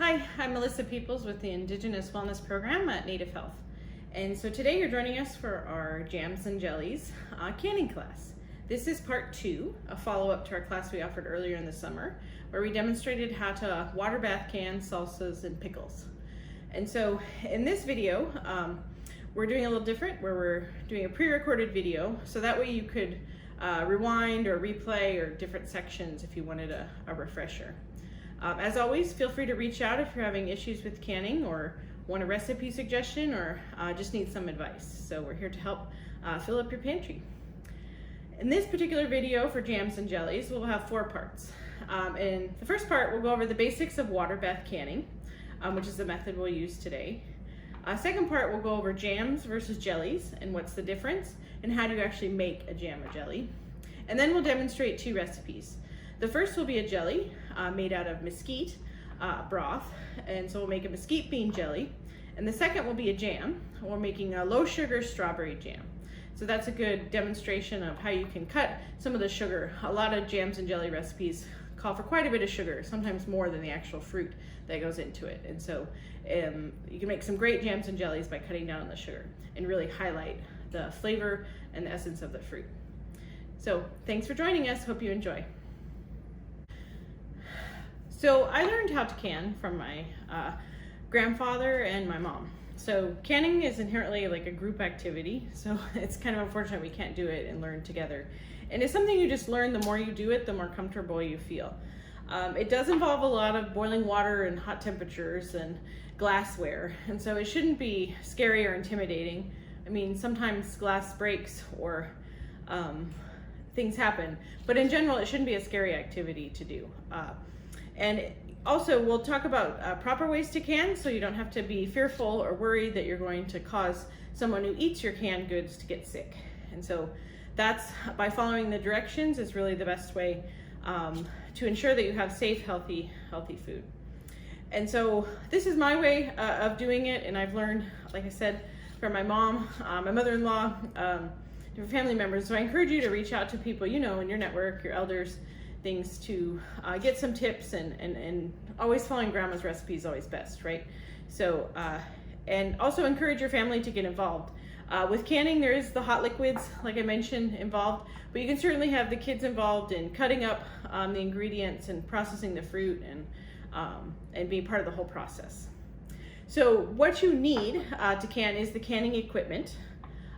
Hi, I'm Melissa Peoples with the Indigenous Wellness Program at Native Health. And so today you're joining us for our Jams and Jellies canning class. This is part 2, a follow-up to our class we offered earlier in the summer, where we demonstrated how to water bath can salsas and pickles. And so in this video, we're doing a little different, where we're doing a pre-recorded video, so that way you could rewind or replay or different sections if you wanted a refresher. As always, feel free to reach out if you're having issues with canning or want a recipe suggestion or just need some advice. So we're here to help fill up your pantry. In this particular video for Jams and Jellies, we'll have 4 parts. In the first part, we'll go over the basics of water bath canning, which is the method we'll use today. Second part, we'll go over jams versus jellies and what's the difference and how do you actually make a jam or jelly. And then we'll demonstrate 2 recipes. The first will be a jelly made out of mesquite broth, and so we'll make a mesquite bean jelly. And the second will be a jam. We're making a low sugar strawberry jam. So that's a good demonstration of how you can cut some of the sugar. A lot of jams and jelly recipes call for quite a bit of sugar, sometimes more than the actual fruit that goes into it. And so you can make some great jams and jellies by cutting down on the sugar and really highlight the flavor and the essence of the fruit. So thanks for joining us. Hope you enjoy. So I learned how to can from my grandfather and my mom. So canning is inherently like a group activity, so it's kind of unfortunate we can't do it and learn together. And it's something you just learn. The more you do it, the more comfortable you feel. It does involve a lot of boiling water and hot temperatures and glassware, and so it shouldn't be scary or intimidating. I mean, sometimes glass breaks or things happen, but in general, it shouldn't be a scary activity to do. And also, we'll talk about proper ways to can, so you don't have to be fearful or worried that you're going to cause someone who eats your canned goods to get sick. And so that's, by following the directions, is really the best way to ensure that you have safe, healthy food. And so this is my way of doing it, and I've learned, like I said, from my mom, my mother-in-law, different family members. So I encourage you to reach out to people you know in your network, your elders, things to get some tips, and always following grandma's recipe is always best, right? So, and also encourage your family to get involved. With canning, there is the hot liquids, like I mentioned, involved, but you can certainly have the kids involved in cutting up the ingredients and processing the fruit and being part of the whole process. So what you need to can is the canning equipment,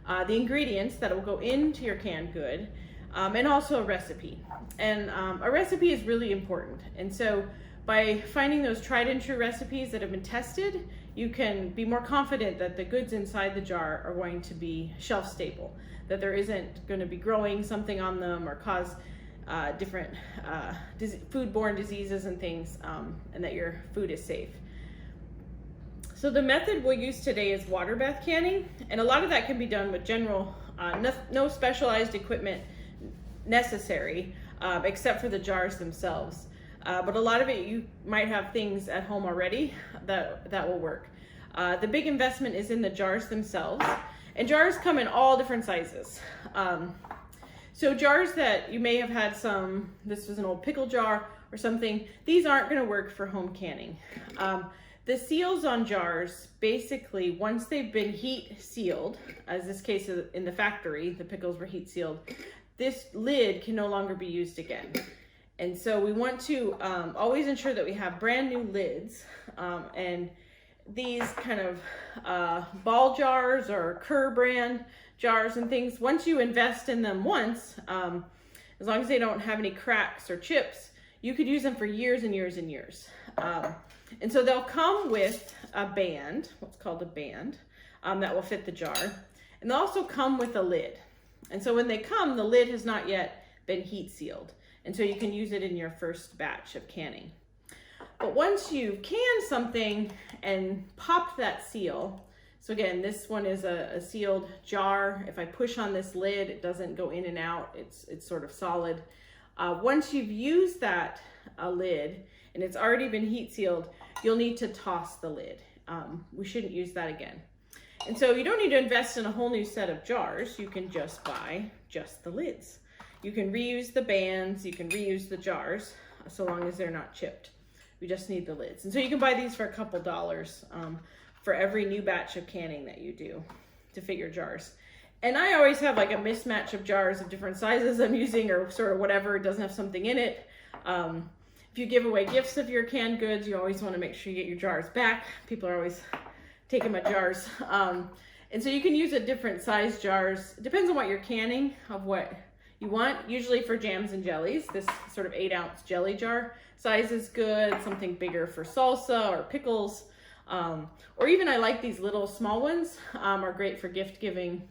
the ingredients that will go into your canned good, and also a recipe. And a recipe is really important. And so by finding those tried and true recipes that have been tested, you can be more confident that the goods inside the jar are going to be shelf stable, that there isn't going to be growing something on them or cause different foodborne diseases and things, and that your food is safe. So the method we'll use today is water bath canning, and a lot of that can be done with general, no specialized equipment necessary, except for the jars themselves. But a lot of it, you might have things at home already that will work. The big investment is in the jars themselves, and jars come in all different sizes. So jars that you may have had this was an old pickle jar or something, these aren't going to work for home canning. The seals on jars, basically, once they've been heat sealed, as this case in the factory, the pickles were heat sealed, this lid can no longer be used again. And so we want to always ensure that we have brand new lids, and these kind of ball jars or Kerr brand jars and things, once you invest in them once, as long as they don't have any cracks or chips, you could use them for years and years and years. And so they'll come with a band, what's called a band, that will fit the jar. And they'll also come with a lid. And so when they come, the lid has not yet been heat sealed. And so you can use it in your first batch of canning. But once you've canned something and popped that seal, so again, this one is a sealed jar. If I push on this lid, it doesn't go in and out. It's sort of solid. Once you've used that lid and it's already been heat sealed, you'll need to toss the lid. We shouldn't use that again. And so you don't need to invest in a whole new set of jars. You can just buy just the lids. You can reuse the bands, you can reuse the jars, so long as they're not chipped. We just need the lids. And so you can buy these for a couple dollars for every new batch of canning that you do to fit your jars. And I always have like a mismatch of jars of different sizes I'm using, or sort of whatever, it doesn't have something in it. If you give away gifts of your canned goods, you always want to make sure you get your jars back. People are always taking my jars. And so you can use a different size jars. It depends on what you're canning, of what you want. Usually for jams and jellies, this sort of 8-ounce jelly jar size is good. Something bigger for salsa or pickles. Or even I like these little small ones, are great for gift giving.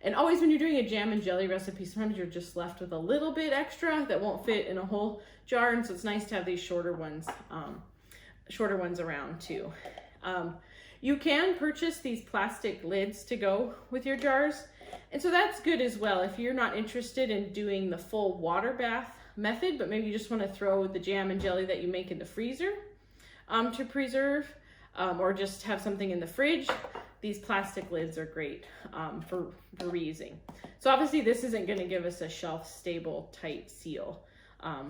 And always when you're doing a jam and jelly recipe, sometimes you're just left with a little bit extra that won't fit in a whole jar. And so it's nice to have these shorter ones around too. You can purchase these plastic lids to go with your jars. And so that's good as well if you're not interested in doing the full water bath method, but maybe you just want to throw the jam and jelly that you make in the freezer to preserve, or just have something in the fridge. These plastic lids are great for reusing. So obviously this isn't going to give us a shelf stable tight seal,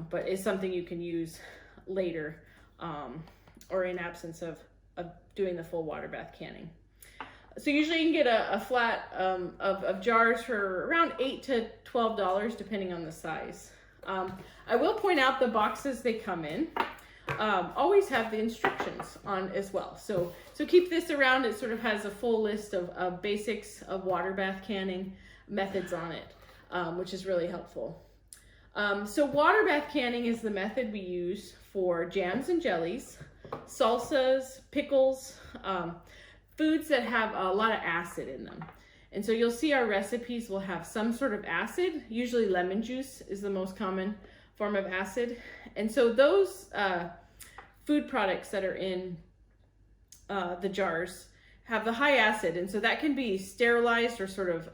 but it's something you can use later or in absence of doing the full water bath canning. So usually you can get a flat of jars for around $8 to $12 depending on the size. I will point out the boxes they come in always have the instructions on as well. So keep this around. It sort of has a full list of basics of water bath canning methods on it, which is really helpful. So water bath canning is the method we use for jams and jellies, salsas, pickles, foods that have a lot of acid in them. And so you'll see our recipes will have some sort of acid. Usually lemon juice is the most common form of acid. And so those food products that are in the jars have the high acid. And so that can be sterilized or sort of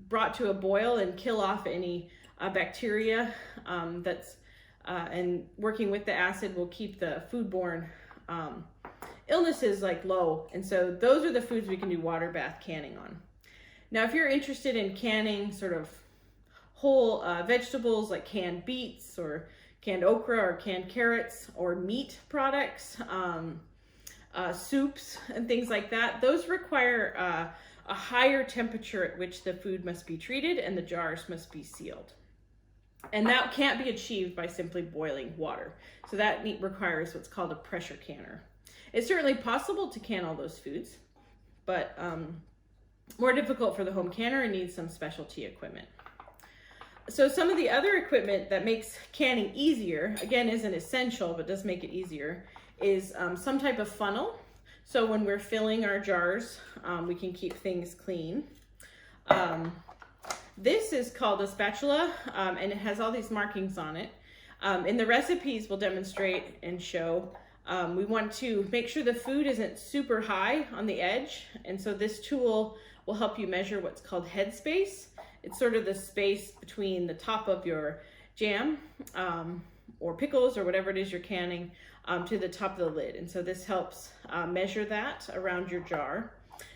brought to a boil and kill off any bacteria and working with the acid will keep the foodborne illnesses like low. And so those are the foods we can do water bath canning on. Now, if you're interested in canning sort of whole vegetables like canned beets or canned okra or canned carrots or meat products, soups and things like that, those require a higher temperature at which the food must be treated and the jars must be sealed. And that can't be achieved by simply boiling water. So that requires what's called a pressure canner. It's certainly possible to can all those foods, but more difficult for the home canner and needs some specialty equipment. So some of the other equipment that makes canning easier, again, isn't essential, but does make it easier, is some type of funnel. So when we're filling our jars, we can keep things clean. This is called a spatula, and it has all these markings on it. In the recipes, we'll demonstrate and show. We want to make sure the food isn't super high on the edge, and so this tool will help you measure what's called head space. It's sort of the space between the top of your jam or pickles or whatever it is you're canning to the top of the lid. And so this helps measure that around your jar.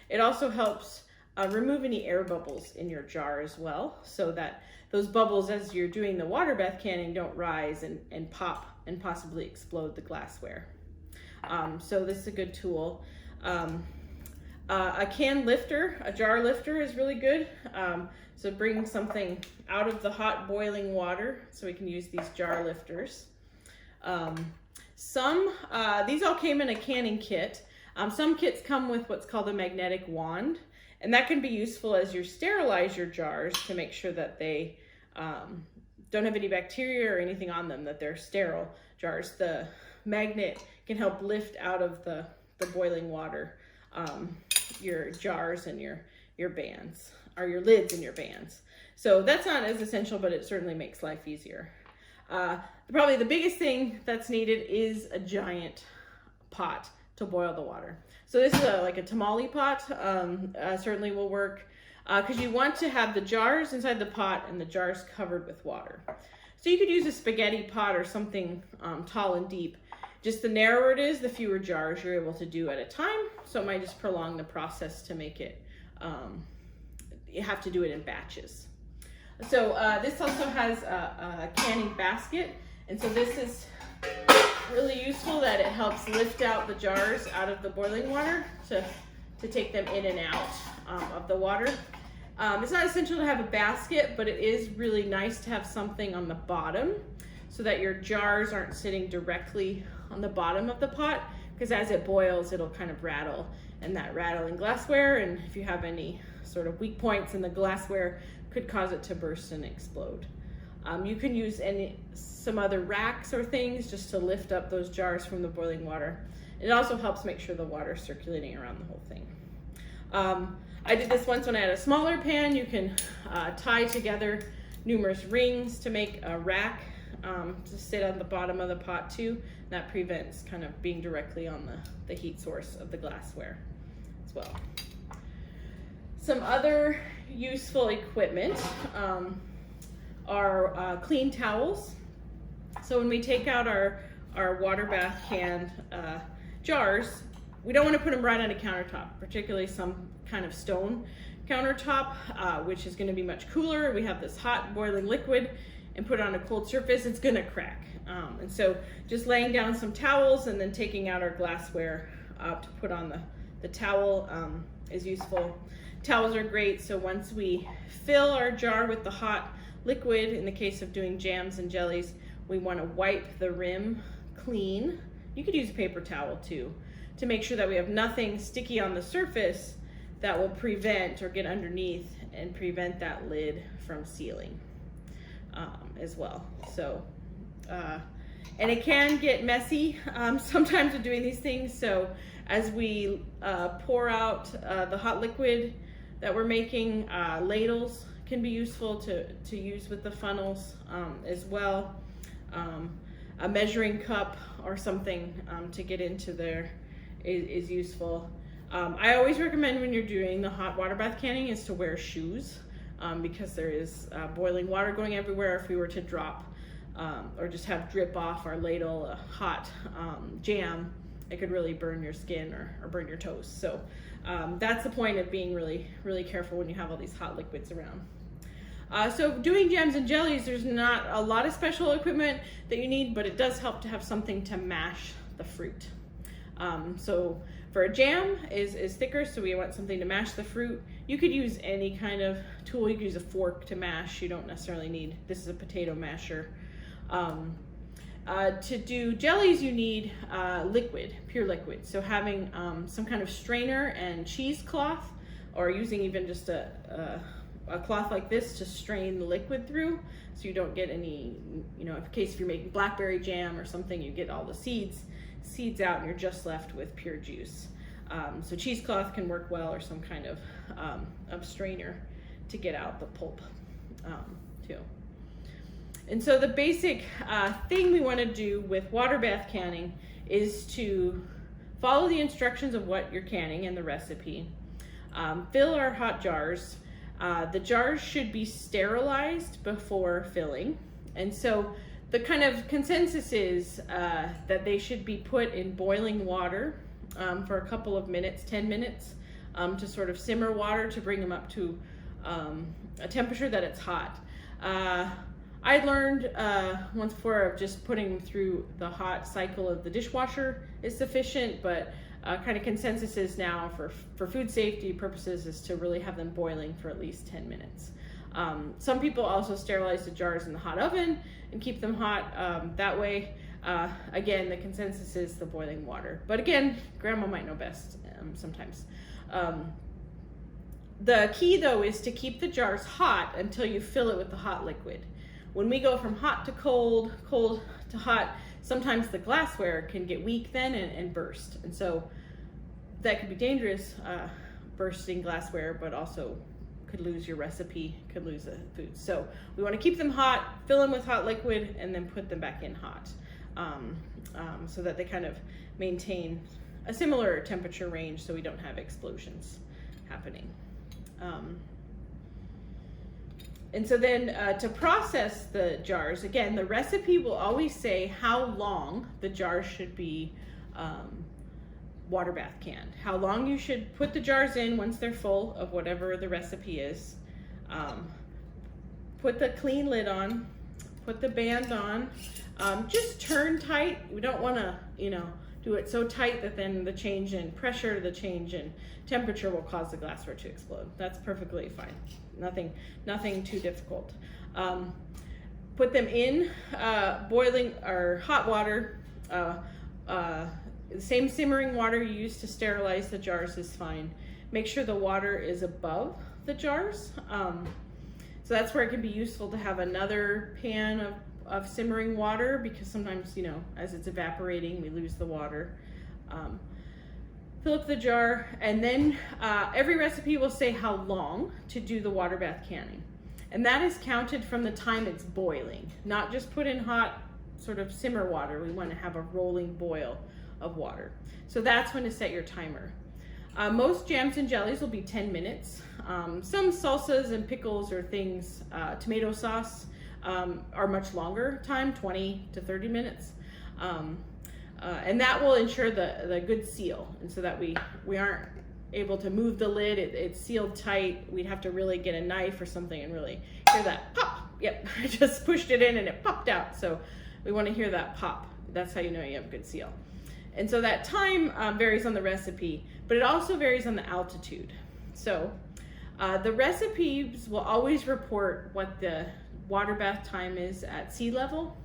It also helps remove any air bubbles in your jar as well, so that those bubbles as you're doing the water bath canning don't rise and pop and possibly explode the glassware. So this is a good tool. A can lifter, a jar lifter is really good. So bring something out of the hot boiling water, so we can use these jar lifters. These all came in a canning kit. Some kits come with what's called a magnetic wand, and that can be useful as you sterilize your jars to make sure that they don't have any bacteria or anything on them, that they're sterile jars. The magnet can help lift out of the boiling water your jars and your bands, or your lids and your bands. So that's not as essential, but it certainly makes life easier. Probably the biggest thing that's needed is a giant pot to boil the water. So this is like a tamale pot, certainly will work, because you want to have the jars inside the pot and the jars covered with water. So you could use a spaghetti pot or something tall and deep. Just the narrower it is, the fewer jars you're able to do at a time. So it might just prolong the process to make it, you have to do it in batches. So this also has a canning basket. And so this is really useful that it helps lift out the jars out of the boiling water to take them in and out of the water. It's not essential to have a basket, but it is really nice to have something on the bottom so that your jars aren't sitting directly on the bottom of the pot, because as it boils, it'll kind of rattle, and that rattling glassware, and if you have any sort of weak points in the glassware, could cause it to burst and explode. You can use some other racks or things just to lift up those jars from the boiling water. It also helps make sure the water is circulating around the whole thing. I did this once when I had a smaller pan. You can tie together numerous rings to make a rack to sit on the bottom of the pot too. That prevents kind of being directly on the heat source of the glassware as well. Some other useful equipment are clean towels. So when we take out our water bath can jars, we don't want to put them right on a countertop, particularly some kind of stone countertop, which is going to be much cooler. We have this hot boiling liquid, and put it on a cold surface, it's going to crack. And so just laying down some towels and then taking out our glassware to put on the towel is useful. Towels are great, so once we fill our jar with the hot liquid, in the case of doing jams and jellies, we want to wipe the rim clean. You could use a paper towel too, to make sure that we have nothing sticky on the surface that will prevent or get underneath and prevent that lid from sealing as well. So, and it can get messy sometimes with doing these things. So as we pour out the hot liquid that we're making, ladles can be useful to use with the funnels as well. A measuring cup or something to get into there is useful. I always recommend when you're doing the hot water bath canning is to wear shoes because there is boiling water going everywhere. If we were to drop or just have drip off our ladle hot jam, it could really burn your skin or burn your toes. So that's the point of being really, really careful when you have all these hot liquids around. So doing jams and jellies, there's not a lot of special equipment that you need, but it does help to have something to mash the fruit. So for a jam is thicker, so we want something to mash the fruit. You could use any kind of tool. You could use a fork to mash. You don't necessarily need, this is a potato masher. To do jellies, you need liquid, pure liquid. So having some kind of strainer and cheesecloth, or using even just a cloth like this to strain the liquid through, so you don't get any, in case if you're making blackberry jam or something, you get all the seeds out and you're just left with pure juice. So cheesecloth can work well, or some kind of strainer to get out the pulp too. And so the basic thing we want to do with water bath canning is to follow the instructions of what you're canning and the recipe. Fill our hot jars. The jars should be sterilized before filling. And so the kind of consensus is that they should be put in boiling water for a couple of minutes, 10 minutes, to sort of simmer water to bring them up to a temperature that it's hot. I learned once before of just putting them through the hot cycle of the dishwasher is sufficient, but kind of consensus is now for food safety purposes is to really have them boiling for at least 10 minutes. Some people also sterilize the jars in the hot oven and keep them hot that way. Again, the consensus is the boiling water, but again, grandma might know best sometimes. The key though is to keep the jars hot until you fill it with the hot liquid. When we go from hot to cold, cold to hot, sometimes the glassware can get weak then and burst. And so that could be dangerous, bursting glassware, but also could lose your recipe, could lose the food. So we want to keep them hot, fill them with hot liquid, and then put them back in hot so that they kind of maintain a similar temperature range so we don't have explosions happening. And so then to process the jars, again, the recipe will always say how long the jars should be water bath canned, how long you should put the jars in once they're full of whatever the recipe is. Put the clean lid on, put the band on. Just turn tight. We don't want to, do it so tight that then the change in pressure, the change in temperature will cause the glassware to explode. That's perfectly fine. Nothing too difficult. Put them in boiling or hot water. The same simmering water you use to sterilize the jars is fine. Make sure the water is above the jars. So that's where it can be useful to have another pan of simmering water, because sometimes, as it's evaporating, we lose the water. Fill up the jar, and then every recipe will say how long to do the water bath canning. And that is counted from the time it's boiling, not just put in hot sort of simmer water. We want to have a rolling boil of water. So that's when to set your timer. Most jams and jellies will be 10 minutes. Some salsas and pickles or things, tomato sauce, are much longer time, 20 to 30 minutes. And that will ensure the good seal, and so that we aren't able to move the lid. It's sealed tight. We'd have to really get a knife or something and really hear that pop. Yep, I just pushed it in and it popped out. So we want to hear that pop. That's how you know you have a good seal. And so that time varies on the recipe, but it also varies on the altitude. So the recipes will always report what the water bath time is at sea level.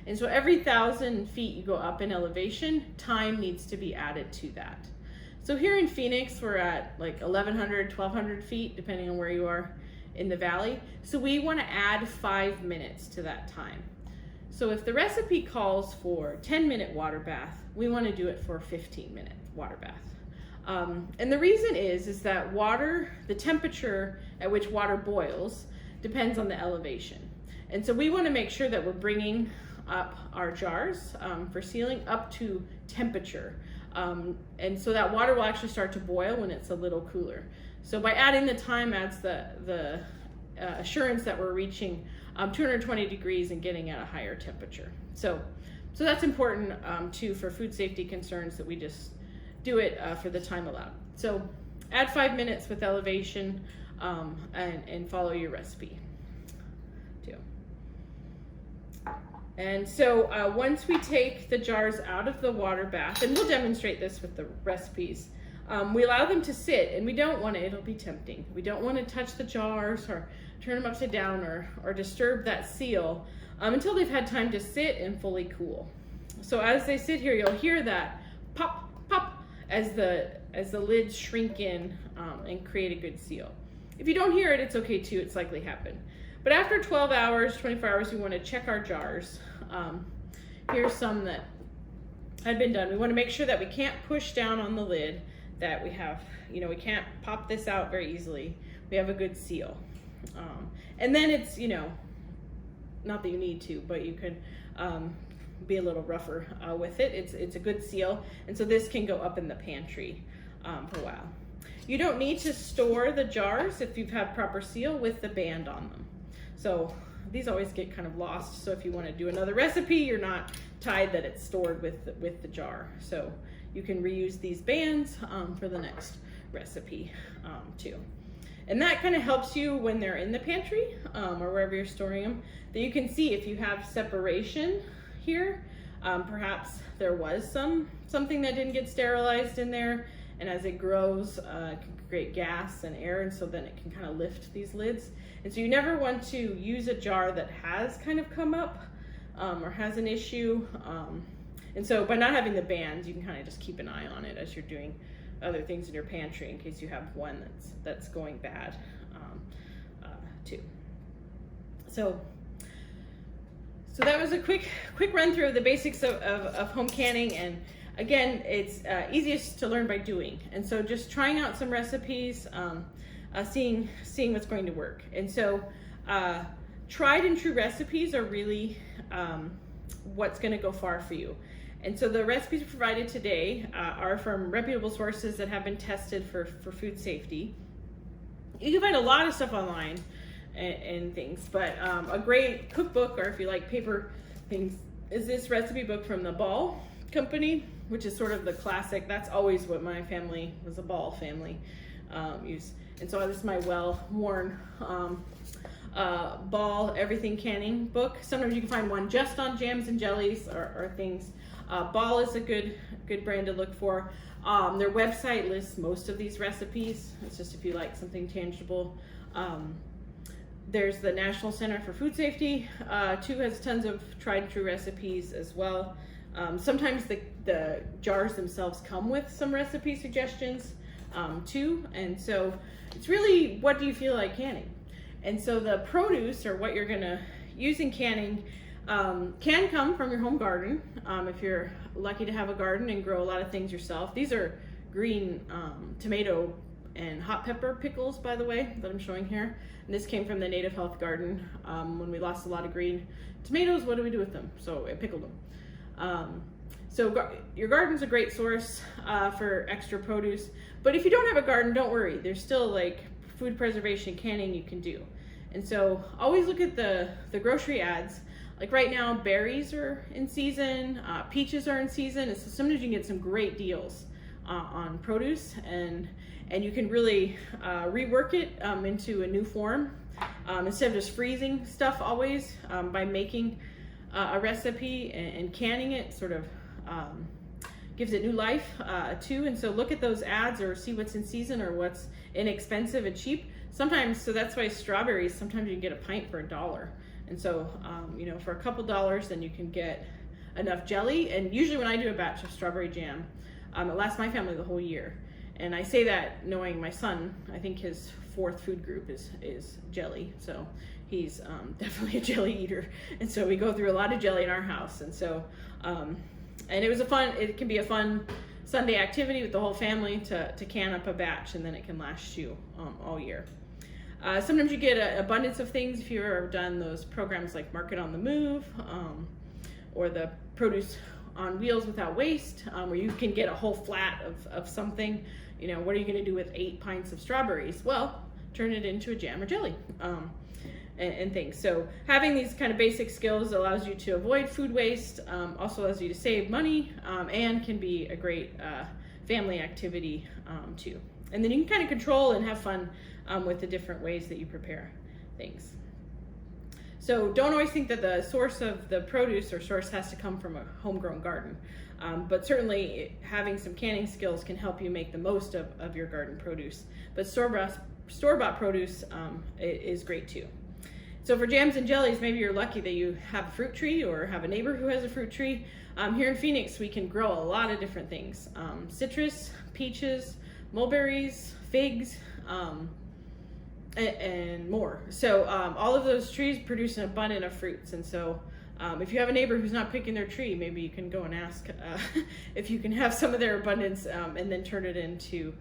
And so every 1,000 feet you go up in elevation, time needs to be added to that. So here in Phoenix, we're at like 1,100, 1,200 feet, depending on where you are in the valley. So we want to add 5 minutes to that time. So if the recipe calls for 10-minute water bath, we want to do it for a 15-minute water bath. And the reason is that water, the temperature at which water boils depends on the elevation. And so we want to make sure that we're bringing up our jars for sealing up to temperature. And so that water will actually start to boil when it's a little cooler. So by adding the time adds the assurance that we're reaching 220 degrees and getting at a higher temperature. So that's important too, for food safety concerns, that we just do it for the time allowed. So add 5 minutes with elevation and follow your recipe too. And so once we take the jars out of the water bath, and we'll demonstrate this with the recipes, we allow them to sit, and we don't want to, it'll be tempting. We don't want to touch the jars or turn them upside down or disturb that seal until they've had time to sit and fully cool. So as they sit here, you'll hear that pop, pop, as the lids shrink in and create a good seal. If you don't hear it, it's okay too, it's likely happened. But after 12 hours, 24 hours, we want to check our jars. Here's some that had been done. We want to make sure that we can't push down on the lid, that we have, we can't pop this out very easily. We have a good seal. And then it's, not that you need to, but you can be a little rougher with it. It's a good seal. And so this can go up in the pantry for a while. You don't need to store the jars if you've had proper seal with the band on them. So these always get kind of lost. So if you want to do another recipe, you're not tied that it's stored with the jar. So you can reuse these bands for the next recipe too. And that kind of helps you when they're in the pantry or wherever you're storing them, that you can see if you have separation here. Perhaps there was something that didn't get sterilized in there, and as it grows, it can create gas and air, and so then it can kind of lift these lids. And so you never want to use a jar that has kind of come up or has an issue. And so by not having the bands, you can kind of just keep an eye on it as you're doing other things in your pantry in case you have one that's going bad too. So that was a quick run through of the basics of home canning. And again, it's easiest to learn by doing. And so just trying out some recipes, seeing what's going to work. And so tried and true recipes are really what's going to go far for you. And so the recipes provided today are from reputable sources that have been tested for food safety. You can find a lot of stuff online and things, but a great cookbook, or if you like paper things, is this recipe book from the Ball Company, which is sort of the classic. That's always what my family was, a Ball family used. And so this is my well-worn Ball Everything Canning book. Sometimes you can find one just on jams and jellies or things. Ball is a good brand to look for. Their website lists most of these recipes. It's just if you like something tangible. There's the National Center for Food Safety, too, has tons of tried and true recipes as well. Sometimes the jars themselves come with some recipe suggestions too, and so it's really, what do you feel like canning? And so the produce, or what you're gonna use in canning, can come from your home garden, if you're lucky to have a garden and grow a lot of things yourself. These are green tomato and hot pepper pickles, by the way, that I'm showing here. And this came from the Native Health Garden. When we lost a lot of green tomatoes, what do we do with them? So I pickled them. So your garden's a great source for extra produce. But if you don't have a garden, don't worry. There's still like food preservation canning you can do. And so always look at the grocery ads. Like right now, berries are in season, peaches are in season, and so sometimes you can get some great deals on produce, and you can really rework it into a new form instead of just freezing stuff always. By making a recipe and canning it, sort of gives it new life too. And so look at those ads or see what's in season or what's inexpensive and cheap. Sometimes, so that's why strawberries, sometimes you can get a pint for $1. And so, you know, for a couple dollars, then you can get enough jelly. And usually when I do a batch of strawberry jam, it lasts my family the whole year. And I say that knowing my son, I think his 4th food group is jelly. So he's definitely a jelly eater. And so we go through a lot of jelly in our house. And so, and it can be a fun Sunday activity with the whole family to can up a batch, and then it can last you all year. Sometimes you get an abundance of things if you've ever done those programs like Market on the Move, or the Produce on Wheels Without Waste, where you can get a whole flat of something. You know, what are you going to do with 8 pints of strawberries? Well, turn it into a jam or jelly, and things. So having these kind of basic skills allows you to avoid food waste, also allows you to save money, and can be a great family activity too. And then you can kind of control and have fun with the different ways that you prepare things. So don't always think that the source of the produce or source has to come from a homegrown garden. But certainly having some canning skills can help you make the most of your garden produce. But store-bought produce is great too. So for jams and jellies, maybe you're lucky that you have a fruit tree or have a neighbor who has a fruit tree. Here in Phoenix, we can grow a lot of different things. Citrus, peaches, mulberries, figs, and more. So all of those trees produce an abundance of fruits. And so if you have a neighbor who's not picking their tree, maybe you can go and ask if you can have some of their abundance and then turn it into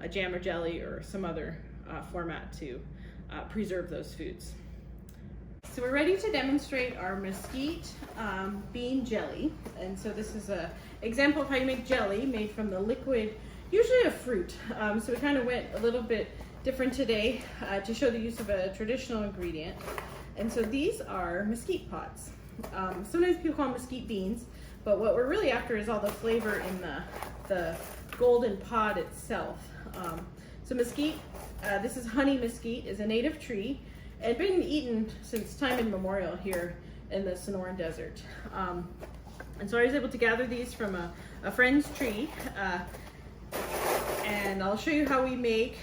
a jam or jelly or some other format to preserve those foods. So we're ready to demonstrate our mesquite bean jelly. And so this is an example of how you make jelly made from the liquid, usually a fruit. So we kind of went a little bit different today to show the use of a traditional ingredient. And so these are mesquite pods. Sometimes people call them mesquite beans, but what we're really after is all the flavor in the golden pod itself. So mesquite, this is honey mesquite, is a native tree and been eaten since time immemorial here in the Sonoran Desert. And so I was able to gather these from a friend's tree, and I'll show you how we make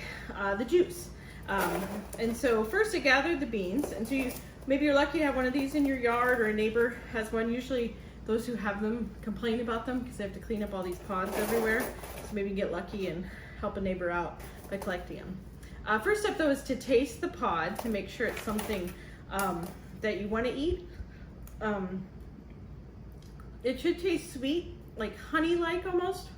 the juice. And so first I gathered the beans, and so maybe you're lucky to have one of these in your yard, or a neighbor has one. Usually those who have them complain about them because they have to clean up all these pods everywhere. So maybe you get lucky and help a neighbor out by collecting them. First step though is to taste the pod to make sure it's something that you want to eat. It should taste sweet, like honey-like almost.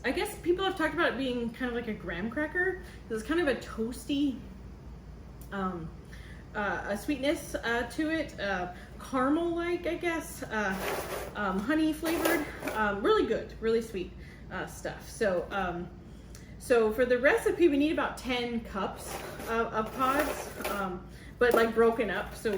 I guess people have talked about it being kind of like a graham cracker. There's kind of a toasty a sweetness to it, caramel-like, I guess, honey flavored, really good, really sweet stuff. So, so for the recipe, we need about 10 cups of pods. but like broken up. So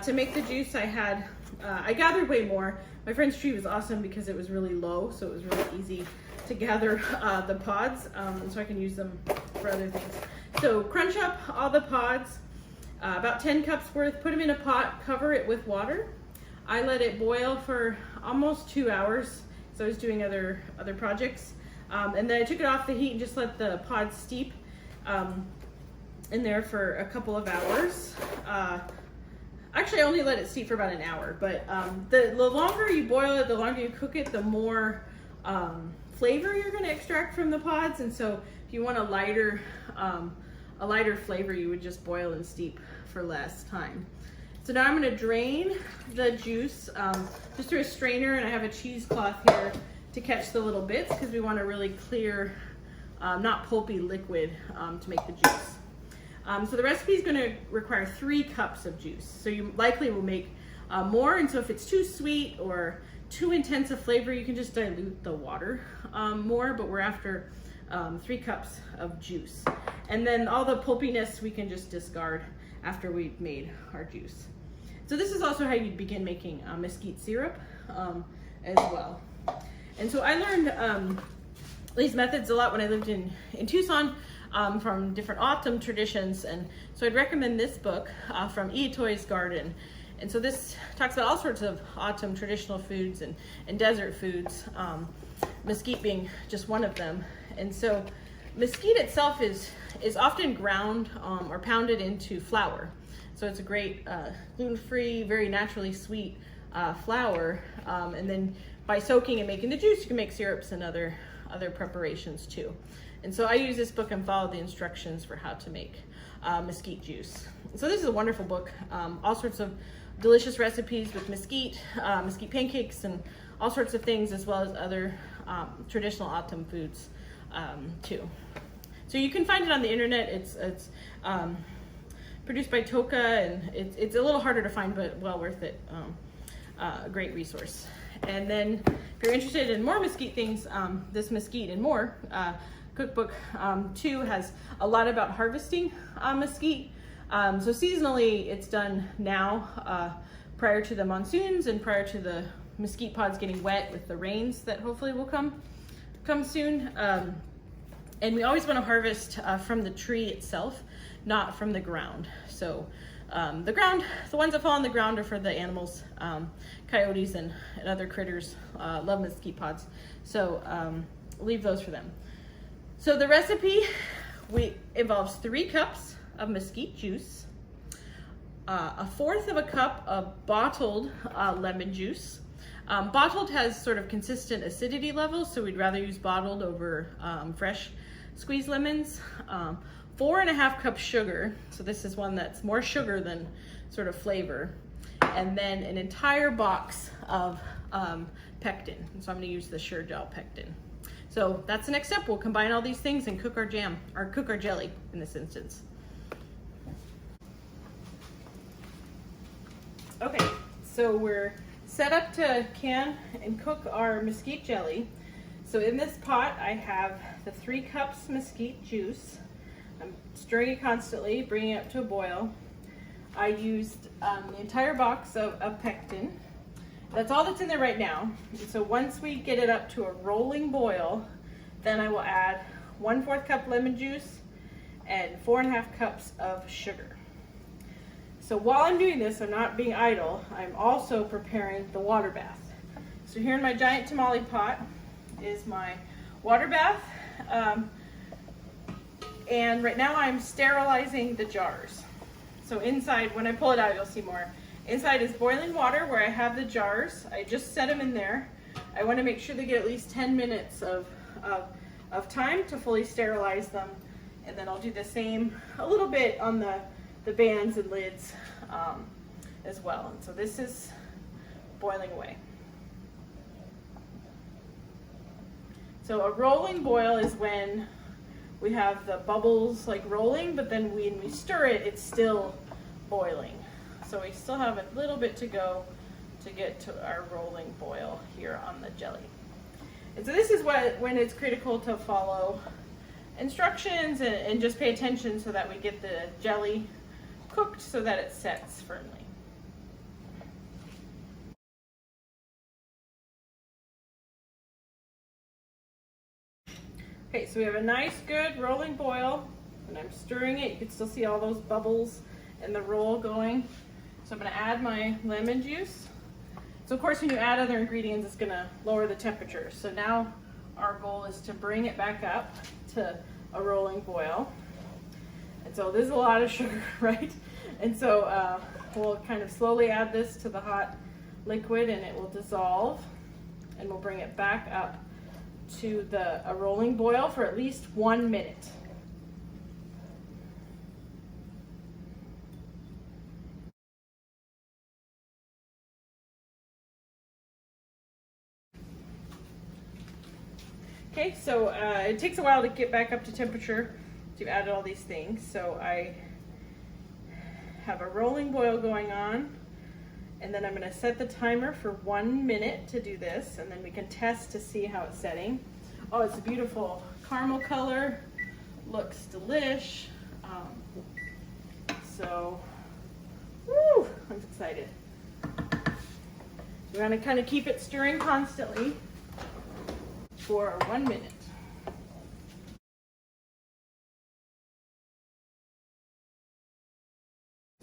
to make the juice, I gathered way more. My friend's tree was awesome because it was really low, so it was really easy to gather the pods, so I can use them for other things. So crunch up all the pods, about 10 cups worth, put them in a pot, cover it with water. I let it boil for almost 2 hours, so I was doing other projects. And then I took it off the heat and just let the pods steep in there for a couple of hours. Actually, I only let it steep for about an hour, but the longer you boil it, the longer you cook it, the more flavor you're going to extract from the pods. And so if you want a lighter flavor, you would just boil and steep for less time. So now I'm going to drain the juice just through a strainer, and I have a cheesecloth here to catch the little bits because we want a really clear, not pulpy liquid to make the juice. So the recipe is going to require 3 cups of juice. So you likely will make more, and so if it's too sweet or too intense a flavor, you can just dilute the water more, but we're after 3 cups of juice. And then all the pulpiness we can just discard after we've made our juice. So this is also how you begin making mesquite syrup as well. And so I learned these methods a lot when I lived in Tucson from different autumn traditions. And so I'd recommend this book from Itoi's Garden. And so this talks about all sorts of autumn traditional foods and desert foods, mesquite being just one of them. And so mesquite itself is often ground or pounded into flour. So it's a great gluten-free, very naturally sweet flour. And then by soaking and making the juice, you can make syrups and other preparations too. And so I use this book and follow the instructions for how to make mesquite juice. So this is a wonderful book. All sorts of delicious recipes with mesquite, mesquite pancakes, and all sorts of things, as well as other traditional autumn foods too. So you can find it on the internet. It's produced by Toka, and it's a little harder to find, but well worth it. A great resource. And then if you're interested in more mesquite things, this Mesquite and More cookbook too has a lot about harvesting mesquite. So seasonally it's done now prior to the monsoons and prior to the mesquite pods getting wet with the rains that hopefully will come soon. And we always want to harvest from the tree itself, not from the ground. So the ones that fall on the ground are for the animals. Coyotes and other critters love mesquite pods. So leave those for them. So the recipe involves 3 cups of mesquite juice, 1/4 of a cup of bottled lemon juice. Bottled has sort of consistent acidity levels, so we'd rather use bottled over fresh squeezed lemons. 4.5 cups sugar, so this is one that's more sugar than sort of flavor. And then an entire box of pectin. So I'm going to use the Sure Gel pectin. So that's the next step. We'll combine all these things and cook our jam, or cook our jelly in this instance. Okay, so we're set up to can and cook our mesquite jelly. So in this pot, I have the 3 cups mesquite juice. I'm stirring it constantly, bringing it up to a boil. I used the entire box of pectin. That's all that's in there right now. And so once we get it up to a rolling boil, then I will add 1/4 cup lemon juice and 4.5 cups of sugar. So while I'm doing this, I'm not being idle, I'm also preparing the water bath. So here in my giant tamale pot is my water bath. And right now I'm sterilizing the jars. So inside, when I pull it out, you'll see more. Inside is boiling water where I have the jars. I just set them in there. I want to make sure they get at least 10 minutes of time to fully sterilize them. And then I'll do the same a little bit on the bands and lids as well. And so this is boiling away. So a rolling boil is when we have the bubbles like rolling, but then when we stir it, it's still boiling. So we still have a little bit to go to get to our rolling boil here on the jelly. And so this is when it's critical to follow instructions and just pay attention so that we get the jelly cooked so that it sets firmly. Okay, so we have a nice good rolling boil, and I'm stirring it. You can still see all those bubbles and the roll going. So I'm gonna add my lemon juice. So of course when you add other ingredients, it's gonna lower the temperature. So now our goal is to bring it back up to a rolling boil. And so this is a lot of sugar, right? And so we'll kind of slowly add this to the hot liquid and it will dissolve, and we'll bring it back up to a rolling boil for at least 1 minute. Okay, so it takes a while to get back up to temperature. You've added all these things. So I have a rolling boil going on, and then I'm going to set the timer for 1 minute to do this, and then we can test to see how it's setting. Oh, it's a beautiful caramel color, looks delish. So, woo, I'm excited. We're going to kind of keep it stirring constantly for 1 minute.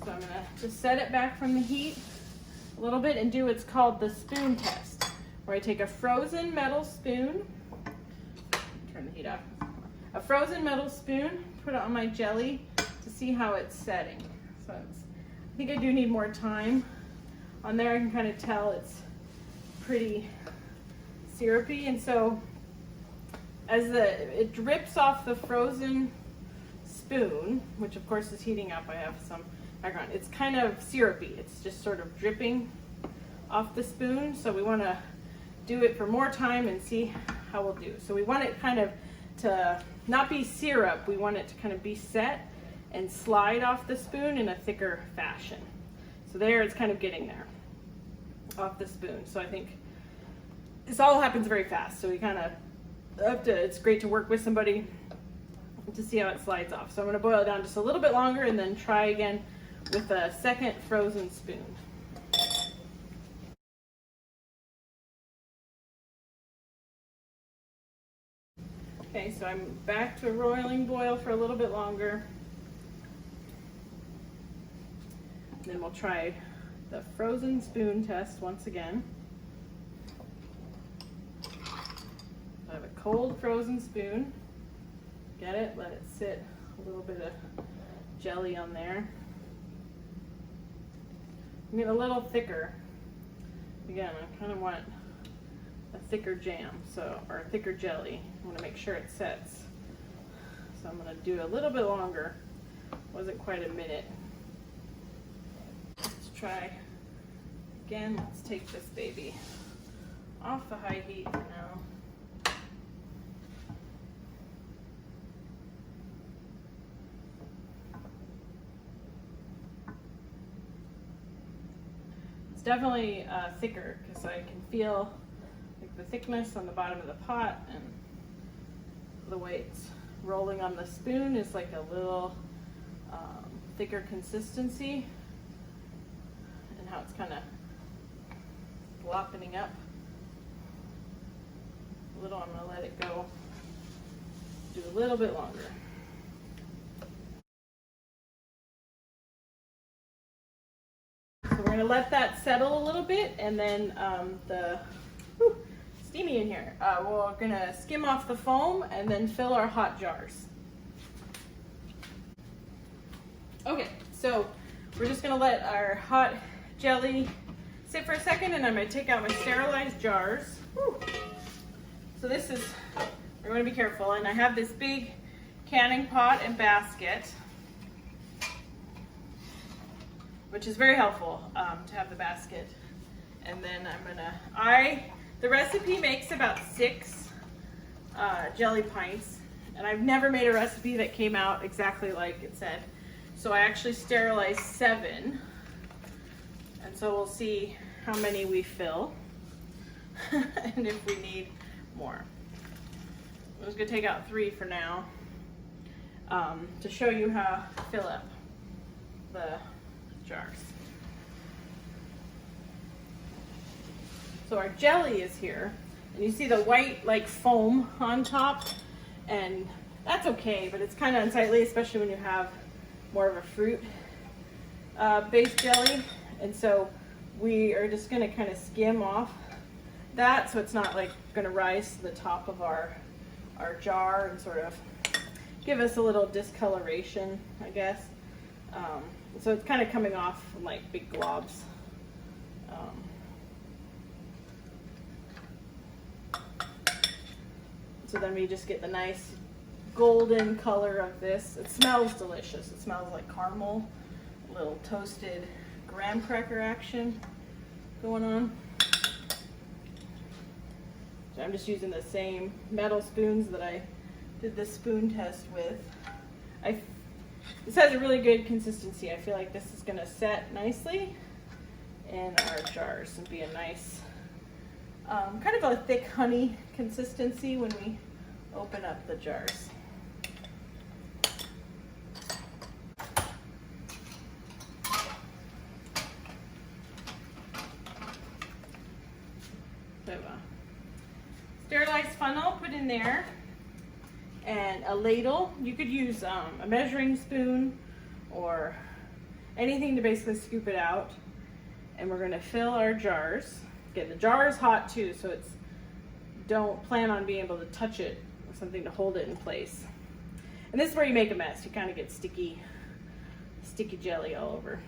So I'm going to just set it back from the heat a little bit and do what's called the spoon test, where I take a frozen metal spoon, turn the heat up, a frozen metal spoon, put it on my jelly to see how it's setting. So I think I do need more time. On there I can kind of tell it's pretty syrupy, and so as it drips off the frozen spoon, which of course is heating up, I have some background, it's kind of syrupy. It's just sort of dripping off the spoon, so we want to do it for more time and see how we'll do. So we want it kind of to not be syrup, we want it to kind of be set and slide off the spoon in a thicker fashion. So there, it's kind of getting there off the spoon. So I think this all happens very fast, so we kind of have to, it's great to work with somebody to see how it slides off. So I'm going to boil it down just a little bit longer and then try again with a second frozen spoon. Okay, so I'm back to a roiling boil for a little bit longer. Then we'll try the frozen spoon test once again. I have a cold frozen spoon. Get it? Let it sit. A little bit of jelly on there. I'm getting a little thicker. Again, I kind of want a thicker jam, or a thicker jelly. I want to make sure it sets. So I'm going to do a little bit longer. Wasn't quite a minute. Let's try again. Let's take this baby off the high heat for now. It's definitely thicker because I can feel like the thickness on the bottom of the pot, and the way it's rolling on the spoon is like a little thicker consistency, and how it's kind of gloppening up a little. I'm going to let it go, do a little bit longer. So we're going to let that settle a little bit, and then steamy in here. We're going to skim off the foam and then fill our hot jars. Okay, so we're just going to let our hot jelly sit for a second, and I'm going to take out my sterilized jars. Whew. So this is, we're going to be careful, and I have this big canning pot and basket, which is very helpful to have the basket. And then I'm gonna, the recipe makes about 6 jelly pints, and I've never made a recipe that came out exactly like it said. So I actually sterilized 7, and so we'll see how many we fill and if we need more. I'm just gonna take out 3 for now to show you how to fill up. the jars. So our jelly is here, and you see the white like foam on top, and that's okay, but it's kind of unsightly, especially when you have more of a fruit based jelly. And so we are just going to kind of skim off that so it's not like going to rise to the top of our jar and sort of give us a little discoloration, I guess. So it's kind of coming off in like big globs. So then we just get the nice golden color of this. It smells delicious. It smells like caramel, a little toasted graham cracker action going on. So I'm just using the same metal spoons that I did the spoon test with. This has a really good consistency. I feel like this is going to set nicely in our jars and be a nice, kind of a thick honey consistency when we open up the jars. So a sterilized funnel put in there, and a ladle. You could use a measuring spoon or anything to basically scoop it out. And we're going to fill our jars. Again, the jar is hot too, so don't plan on being able to touch it with something to hold it in place. And this is where you make a mess. You kind of get sticky jelly all over.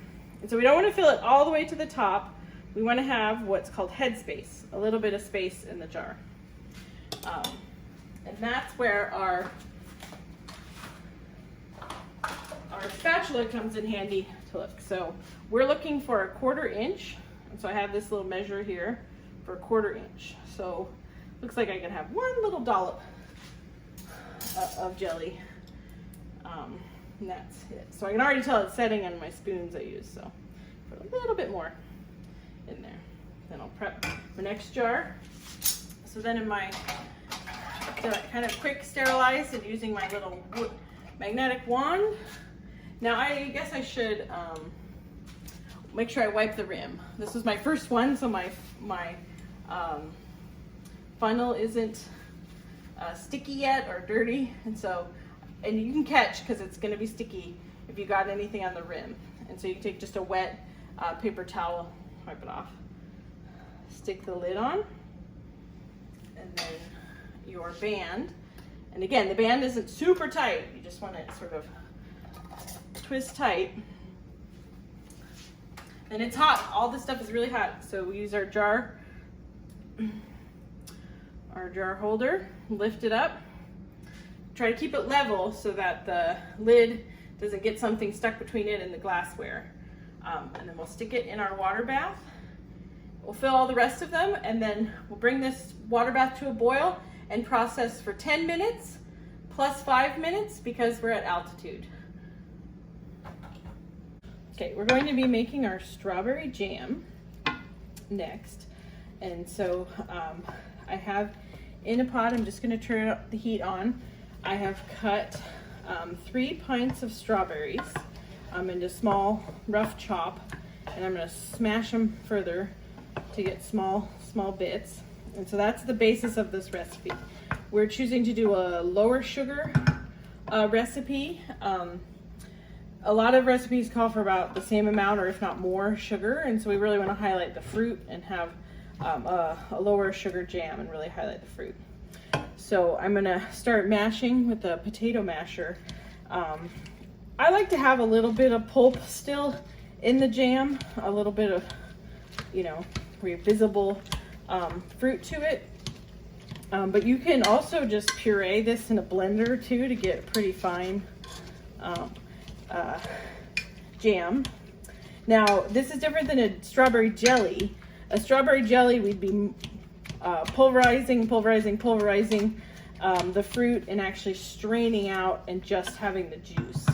And so we don't want to fill it all the way to the top. We want to have what's called head space, a little bit of space in the jar. And that's where our spatula comes in handy to look. So we're looking for 1/4 inch. And so I have this little measure here for 1/4 inch. So looks like I can have one little dollop of jelly. And that's it. So I can already tell it's setting on my spoons I use. So put a little bit more in there. Then I'll prep the next jar. So then in my kind of quick sterilized and using my little magnetic wand. Now I guess I should make sure I wipe the rim. This was my first one, so my funnel isn't sticky yet or dirty, and you can catch because it's going to be sticky if you got anything on the rim. And so you can take just a wet paper towel, wipe it off, stick the lid on, and then your band. And again, the band isn't super tight. You just want it sort of twist tight. And it's hot. All this stuff is really hot. So we use our jar holder, lift it up, try to keep it level so that the lid doesn't get something stuck between it and the glassware. And then we'll stick it in our water bath. We'll fill all the rest of them, and then we'll bring this water bath to a boil and process for 10 minutes plus 5 minutes because we're at altitude. Okay, we're going to be making our strawberry jam next. And so I have in a pot, I'm just going to turn the heat on. I have cut 3 pints of strawberries into small, rough chop, and I'm going to smash them further to get small bits. And so that's the basis of this recipe. We're choosing to do a lower sugar recipe. A lot of recipes call for about the same amount or if not more sugar, and so we really want to highlight the fruit and have a lower sugar jam and really highlight the fruit. So I'm going to start mashing with the potato masher. I like to have a little bit of pulp still in the jam, a little bit of, visible fruit to it. But you can also just puree this in a blender too to get a pretty fine jam. Now, this is different than a strawberry jelly. A strawberry jelly, we'd be pulverizing the fruit and actually straining out and just having the juice.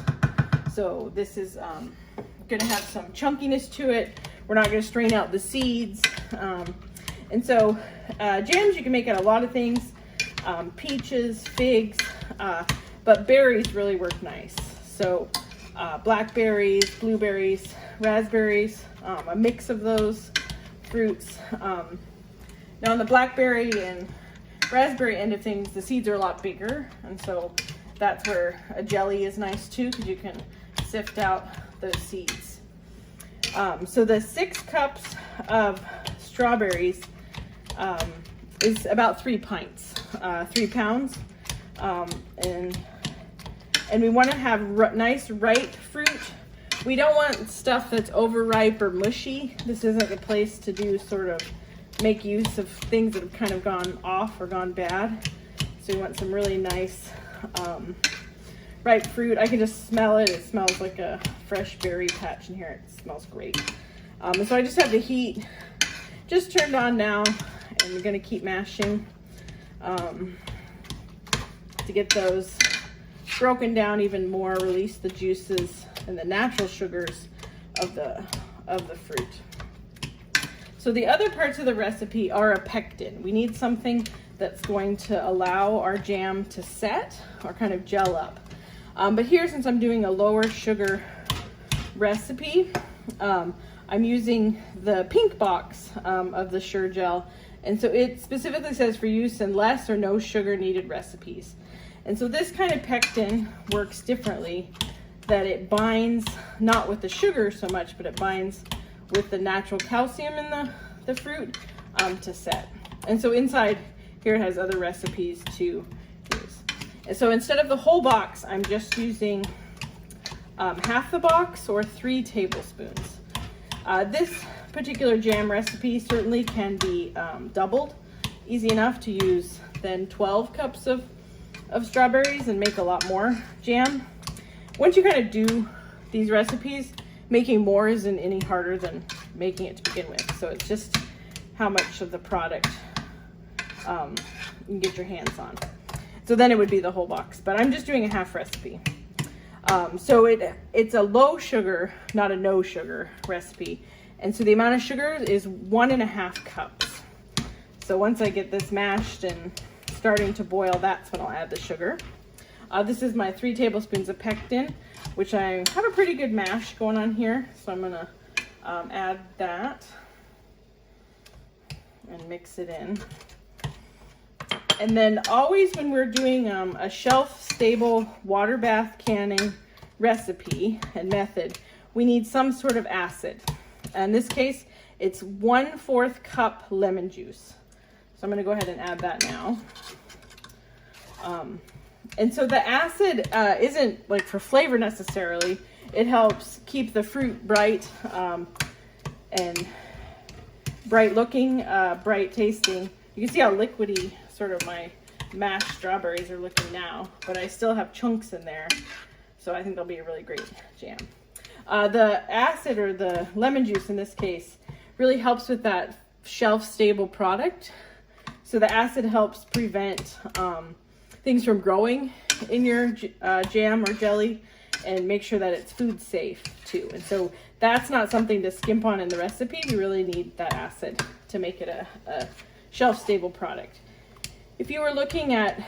So this is going to have some chunkiness to it. We're not going to strain out the seeds. And so jams you can make out of a lot of things, peaches, figs, but berries really work nice. So blackberries, blueberries, raspberries, a mix of those fruits. Now on the blackberry and raspberry end of things, the seeds are a lot bigger, and so that's where a jelly is nice too, because you can sift out those seeds. So the 6 cups of strawberries is about 3 pints, 3 pounds, and we want to have nice ripe fruit. We don't want stuff that's overripe or mushy. This isn't the place to do sort of make use of things that have kind of gone off or gone bad. So we want some really nice ripe fruit. I can just smell it. It smells like a fresh berry patch in here. It smells great. And so I just have the heat just turned on now, and we're going to keep mashing to get those broken down even more, release the juices and the natural sugars of the fruit. So the other parts of the recipe are a pectin. We need something that's going to allow our jam to set or kind of gel up. But here, since I'm doing a lower sugar recipe, I'm using the pink box of the Sure Gel. And so it specifically says for use in less or no sugar needed recipes. And so this kind of pectin works differently, that it binds not with the sugar so much, but it binds with the natural calcium in the fruit to set. And so inside here it has other recipes to use. And so instead of the whole box, I'm just using half the box or 3 tablespoons. This particular jam recipe certainly can be doubled. Easy enough to use then 12 cups of strawberries and make a lot more jam. Once you kind of do these recipes, making more isn't any harder than making it to begin with. So it's just how much of the product you can get your hands on. So then it would be the whole box, but I'm just doing a half recipe. So it's a low sugar, not a no sugar recipe. And so the amount of sugar is 1.5 cups. So once I get this mashed and starting to boil, that's when I'll add the sugar. This is my 3 tablespoons of pectin, which I have a pretty good mash going on here. So I'm gonna add that and mix it in. And then always when we're doing a shelf-stable water bath canning recipe and method, we need some sort of acid. In this case, it's 1/4 cup lemon juice. So I'm going to go ahead and add that now. And so the acid isn't like for flavor necessarily. It helps keep the fruit bright and bright looking, bright tasting. You can see how liquidy sort of my mashed strawberries are looking now, but I still have chunks in there. So I think they'll be a really great jam. The acid, or the lemon juice in this case, really helps with that shelf-stable product. So the acid helps prevent things from growing in your jam or jelly, and make sure that it's food safe too. And so that's not something to skimp on in the recipe. You really need that acid to make it a shelf-stable product. If you were looking at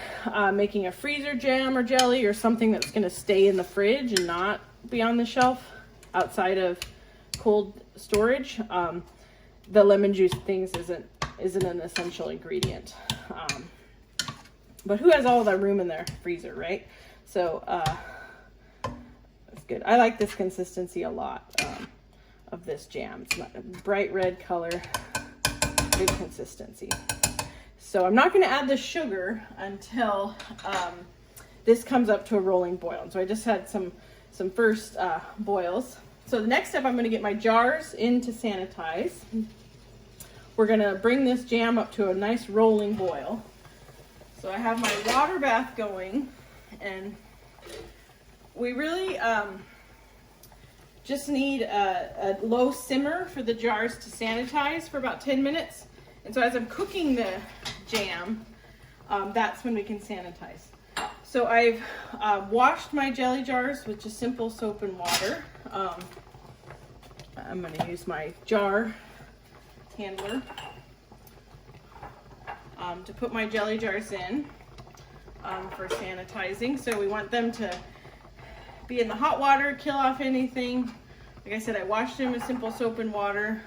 making a freezer jam or jelly, or something that's going to stay in the fridge and not be on the shelf outside of cold storage, the lemon juice things isn't an essential ingredient. But who has all that room in their freezer, right? So that's good. I like this consistency a lot of this jam. It's not a bright red color, good consistency. So I'm not going to add the sugar until this comes up to a rolling boil. So I just had some first boils. So the next step, I'm going to get my jars in to sanitize. We're going to bring this jam up to a nice rolling boil. So I have my water bath going, and we really just need a low simmer for the jars to sanitize for about 10 minutes. And so as I'm cooking the jam, that's when we can sanitize. So I've washed my jelly jars with just simple soap and water. I'm going to use my jar handler to put my jelly jars in for sanitizing. So we want them to be in the hot water, kill off anything. Like I said, I washed them with simple soap and water,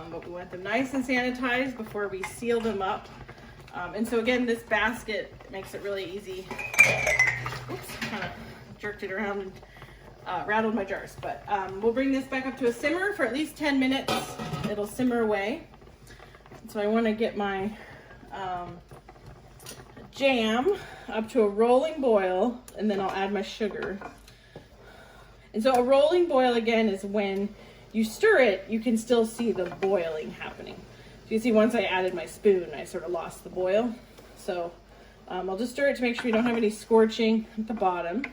but we want them nice and sanitized before we seal them up. And so again, this basket makes it really easy. Oops, kind of jerked it around and rattled my jars. But we'll bring this back up to a simmer for at least 10 minutes. It'll simmer away. So I want to get my jam up to a rolling boil, and then I'll add my sugar. And so a rolling boil, again, is when you stir it, you can still see the boiling happening. So you see, once I added my spoon, I sort of lost the boil. So I'll just stir it to make sure we don't have any scorching at the bottom.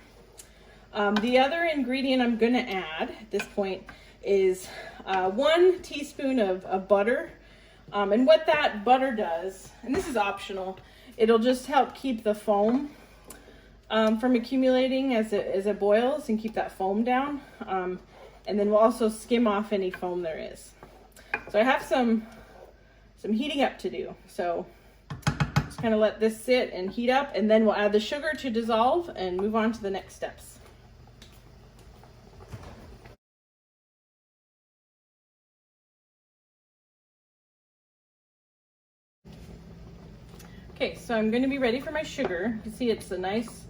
The other ingredient I'm going to add at this point is 1 teaspoon of butter. And what that butter does, and this is optional, it'll just help keep the foam from accumulating as it boils and keep that foam down. And then we'll also skim off any foam there is. So I have some heating up to do. So just kind of let this sit and heat up, and then we'll add the sugar to dissolve and move on to the next steps. Okay, so I'm going to be ready for my sugar. You can see it's a nice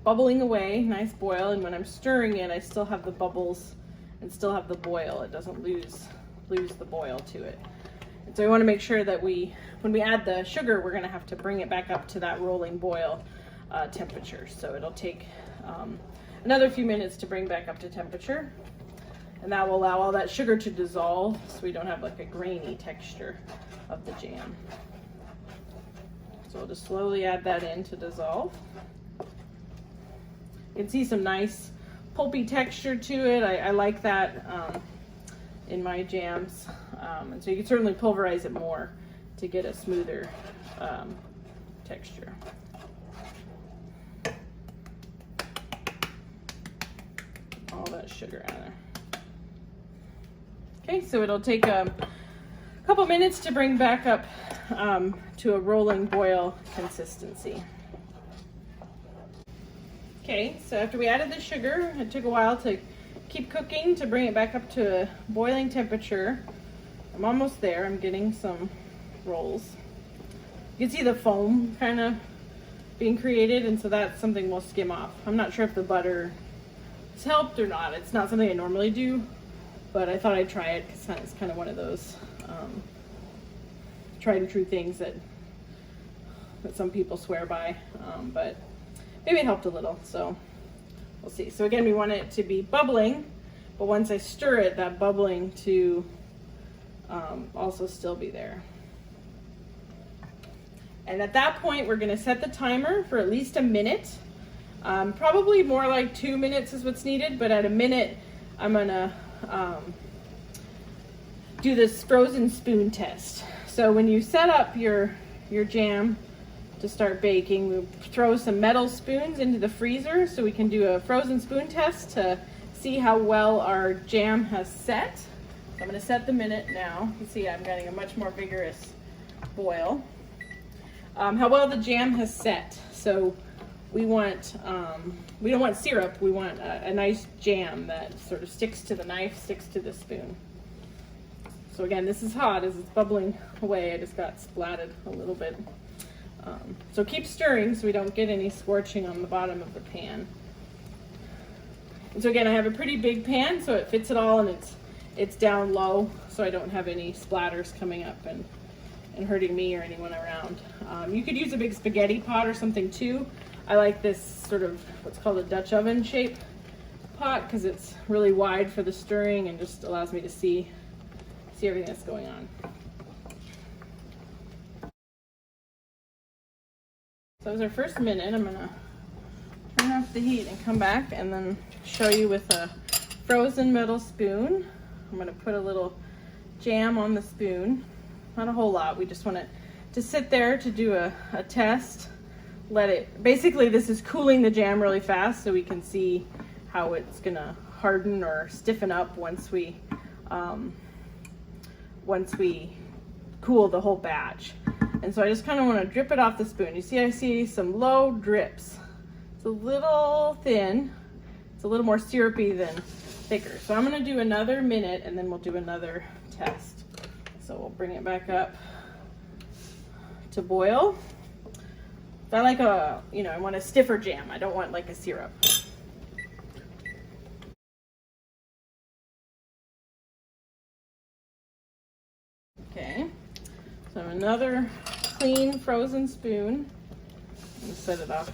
bubbling away, nice boil, and when I'm stirring it, I still have the bubbles and still have the boil. It doesn't lose the boil to it. And so I want to make sure that when we add the sugar, we're going to have to bring it back up to that rolling boil temperature. So it'll take another few minutes to bring back up to temperature, and that will allow all that sugar to dissolve so we don't have like a grainy texture of the jam. So we'll just slowly add that in to dissolve. You can see some nice pulpy texture to it. I like that in my jams. And so you can certainly pulverize it more to get a smoother texture. All that sugar out of there. Okay, so it'll take a couple minutes to bring back up to a rolling boil consistency. Okay, so after we added the sugar, it took a while to keep cooking to bring it back up to a boiling temperature. I'm almost there. I'm getting some rolls. You can see the foam kind of being created, and so that's something we'll skim off. I'm not sure if the butter has helped or not. It's not something I normally do, but I thought I'd try it because it's kind of one of those tried and true things that some people swear by, but maybe it helped a little, so we'll see. So again, we want it to be bubbling, but once I stir it, that bubbling to also still be there. And at that point, we're going to set the timer for at least a minute. Probably more like 2 minutes is what's needed, but at a minute, I'm going to do this frozen spoon test. So when you set up your jam to start baking, we throw some metal spoons into the freezer so we can do a frozen spoon test to see how well our jam has set. So I'm going to set the minute now. You can see I'm getting a much more vigorous boil. How well the jam has set. So we don't want syrup, we want a nice jam that sort of sticks to the knife, sticks to the spoon. So again, this is hot as it's bubbling away. I just got splatted a little bit. So keep stirring so we don't get any scorching on the bottom of the pan. And so again, I have a pretty big pan, so it fits it all, and it's down low, so I don't have any splatters coming up and hurting me or anyone around. You could use a big spaghetti pot or something too. I like this sort of what's called a Dutch oven shape pot because it's really wide for the stirring and just allows me to see everything that's going on. So that was our first minute. I'm gonna turn off the heat and come back and then show you with a frozen metal spoon. I'm gonna put a little jam on the spoon. Not a whole lot, we just want it to sit there to do a test. Basically this is cooling the jam really fast so we can see how it's gonna harden or stiffen up once we cool the whole batch. And so I just kind of want to drip it off the spoon. You see, I see some low drips. Does It's a little thin. It's a little more syrupy than thicker. So I'm gonna do another minute and then we'll do another test. So we'll bring it back up to boil. I like a, I want a stiffer jam. I don't want like a syrup. Okay, so another clean frozen spoon. I'm gonna set it off.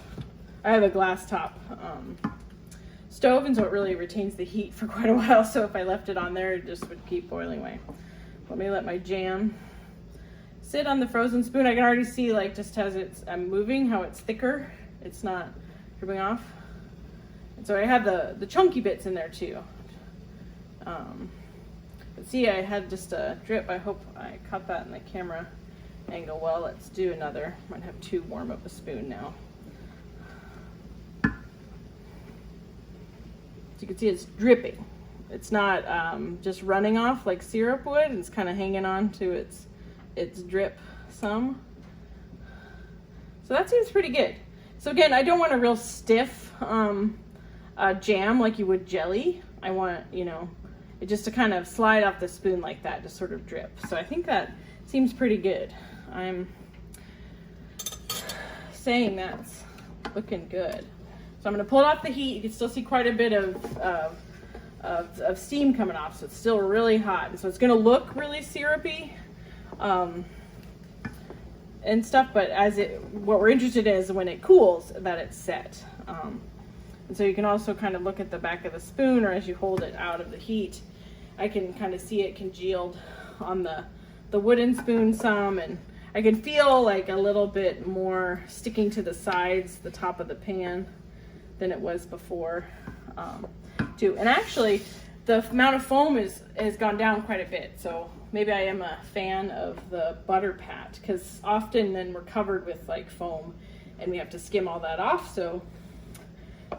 I have a glass top stove, and so it really retains the heat for quite a while. So if I left it on there, it just would keep boiling away. Let me let my jam sit on the frozen spoon. I can already see, like, just as I'm moving, how it's thicker. It's not dripping off. And so I have the chunky bits in there too. But see, I had just a drip. I hope I caught that in the camera angle well. Let's do another. Might have to warm up a spoon now. So you can see it's dripping. It's not just running off like syrup would. It's kind of hanging on to its drip some. So that seems pretty good. So again, I don't want a real stiff jam like you would jelly. I want, it just to kind of slide off the spoon like that, just sort of drip. So I think that seems pretty good. I'm saying that's looking good. So I'm gonna pull it off the heat. You can still see quite a bit of steam coming off, so it's still really hot. And so it's gonna look really syrupy and stuff, but what we're interested in is when it cools, that it's set. And so you can also kind of look at the back of the spoon, or as you hold it out of the heat, I can kind of see it congealed on the wooden spoon some, and I can feel like a little bit more sticking to the sides, the top of the pan, than it was before too. And actually, the amount of foam has gone down quite a bit. So maybe I am a fan of the butter pat, because often then we're covered with like foam and we have to skim all that off. So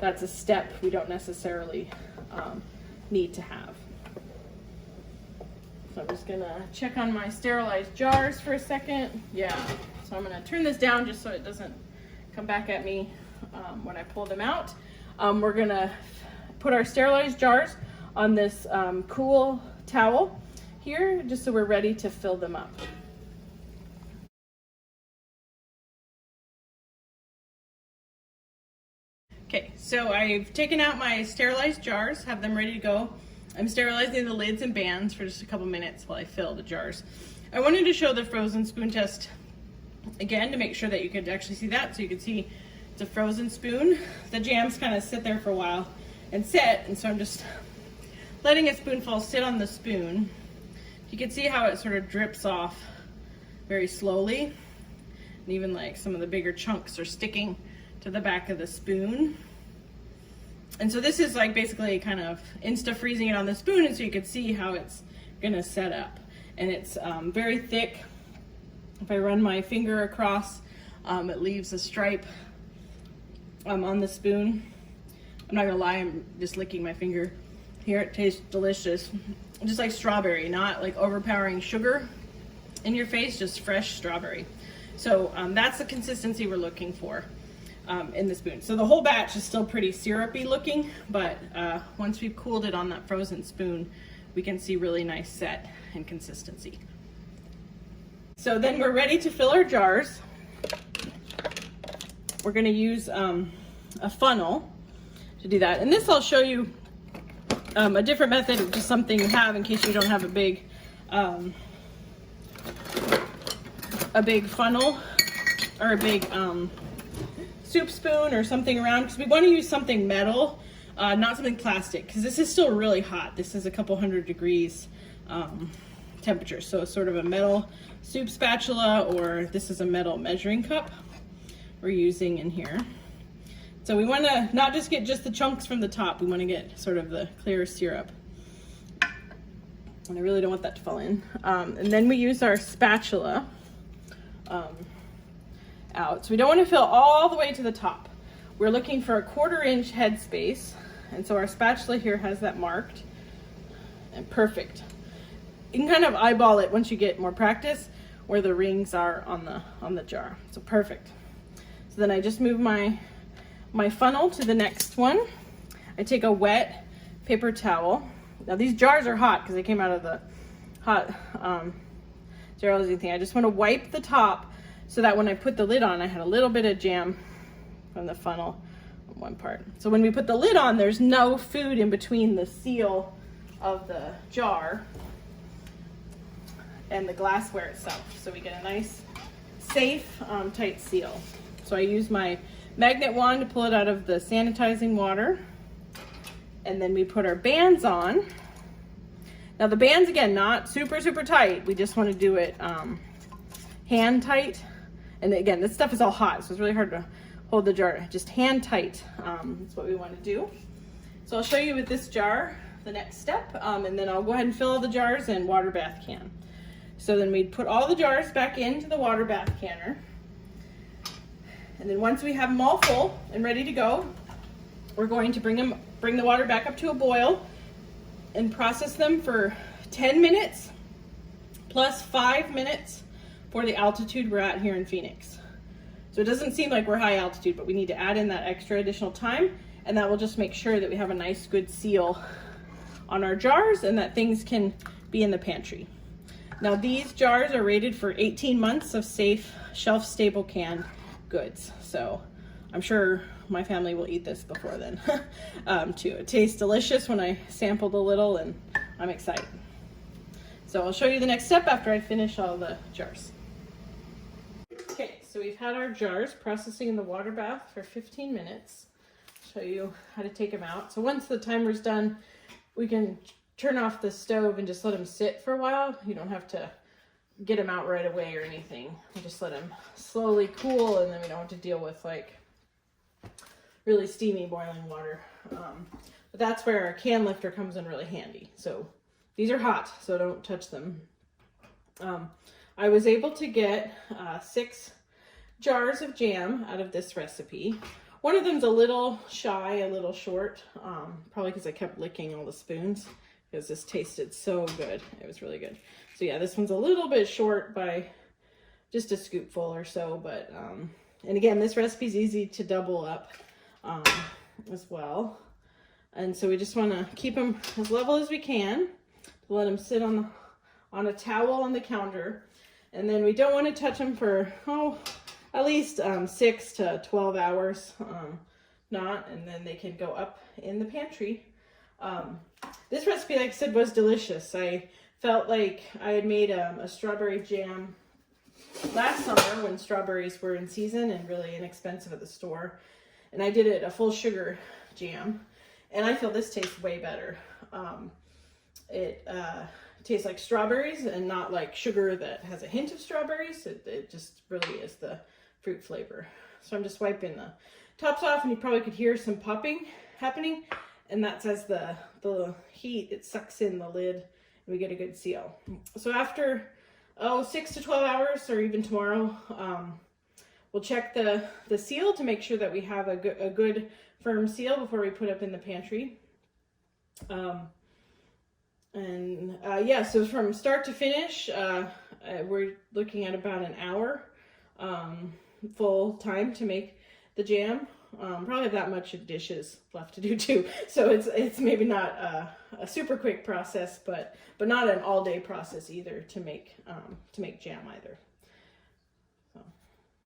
that's a step we don't necessarily need to have. So I'm just gonna check on my sterilized jars for a second. Yeah, so I'm gonna turn this down just so it doesn't come back at me when I pull them out. We're gonna put our sterilized jars on this cool towel here, just so we're ready to fill them up. Okay, so I've taken out my sterilized jars, have them ready to go. I'm sterilizing the lids and bands for just a couple minutes while I fill the jars. I wanted to show the frozen spoon test again to make sure that you could actually see that. So you can see it's a frozen spoon. The jams kind of sit there for a while and set, and so I'm just letting a spoonful sit on the spoon. You can see how it sort of drips off very slowly, and even like some of the bigger chunks are sticking to the back of the spoon. And so this is like basically kind of insta freezing it on the spoon, and so you can see how it's gonna set up. And it's very thick. If I run my finger across, it leaves a stripe on the spoon. I'm not gonna lie, I'm just licking my finger here. It tastes delicious, just like strawberry, not like overpowering sugar in your face, just fresh strawberry. So that's the consistency we're looking for in the spoon. So the whole batch is still pretty syrupy looking, but once we've cooled it on that frozen spoon, we can see really nice set and consistency. So then we're ready to fill our jars. We're gonna use a funnel to do that. And this I'll show you a different method of just something you have in case you don't have a big funnel or a big soup spoon or something around, because we want to use something metal, not something plastic, because this is still really hot. This is a couple hundred degrees temperature, so sort of a metal soup spatula, or this is a metal measuring cup we're using in here. So we want to not just get just the chunks from the top, we want to get sort of the clear syrup, and I really don't want that to fall in. And then we use our spatula out. So we don't want to fill all the way to the top. We're looking for a 1/4 inch head space, and so our spatula here has that marked, and perfect. You can kind of eyeball it once you get more practice where the rings are on the jar. So perfect. So then I just move my my funnel to the next one, I take a wet paper towel. Now these jars are hot because they came out of the hot sterilizing thing. I just want to wipe the top so that when I put the lid on, I had a little bit of jam from the funnel on one part. So when we put the lid on, there's no food in between the seal of the jar and the glassware itself. So we get a nice, safe, tight seal. So I use my magnet wand to pull it out of the sanitizing water. And then we put our bands on. Now the bands, again, not super, super tight. We just want to do it hand tight. And again, this stuff is all hot, so it's really hard to hold the jar. Just hand tight, that's what we want to do. So I'll show you with this jar, the next step, and then I'll go ahead and fill all the jars in water bath can. So then we'd put all the jars back into the water bath canner. And then once we have them all full and ready to go, we're going to bring the water back up to a boil and process them for 10 minutes plus 5 minutes for the altitude we're at here in Phoenix. So it doesn't seem like we're high altitude, but we need to add in that extra additional time, and that will just make sure that we have a nice good seal on our jars and that things can be in the pantry. Now these jars are rated for 18 months of safe, shelf-stable canned goods. So I'm sure my family will eat this before then too. It tastes delicious when I sampled a little, and I'm excited. So I'll show you the next step after I finish all the jars. Okay, so we've had our jars processing in the water bath for 15 minutes. I'll show you how to take them out. So once the timer's done, we can turn off the stove and just let them sit for a while. You don't have to get them out right away or anything. We just let them slowly cool, and then we don't have to deal with like really steamy boiling water. But that's where our can lifter comes in really handy. So these are hot, so don't touch them. I was able to get 6 jars of jam out of this recipe. One of them's a little shy, a little short, probably because I kept licking all the spoons, because this tasted so good. It was really good. So yeah, this one's a little bit short by just a scoopful or so, but and again, this recipe's easy to double up as well. And so we just want to keep them as level as we can, to let them sit on a towel on the counter. And then we don't want to touch them for at least 6 to 12 hours, and then they can go up in the pantry. This recipe, like I said, was delicious. I felt like I had made a strawberry jam last summer when strawberries were in season and really inexpensive at the store. And I did it a full sugar jam, and I feel this tastes way better. It tastes like strawberries and not like sugar that has a hint of strawberries. It just really is the fruit flavor. So I'm just wiping the tops off, and you probably could hear some popping happening, and that's as the heat, it sucks in the lid and we get a good seal. So after 6 to 12 hours, or even tomorrow, we'll check the seal to make sure that we have a good firm seal before we put up in the pantry. Yeah, so from start to finish, we're looking at about an hour full time to make the jam. Probably have that much of dishes left to do too, so it's maybe not a super quick process, but not an all-day process either to make jam either.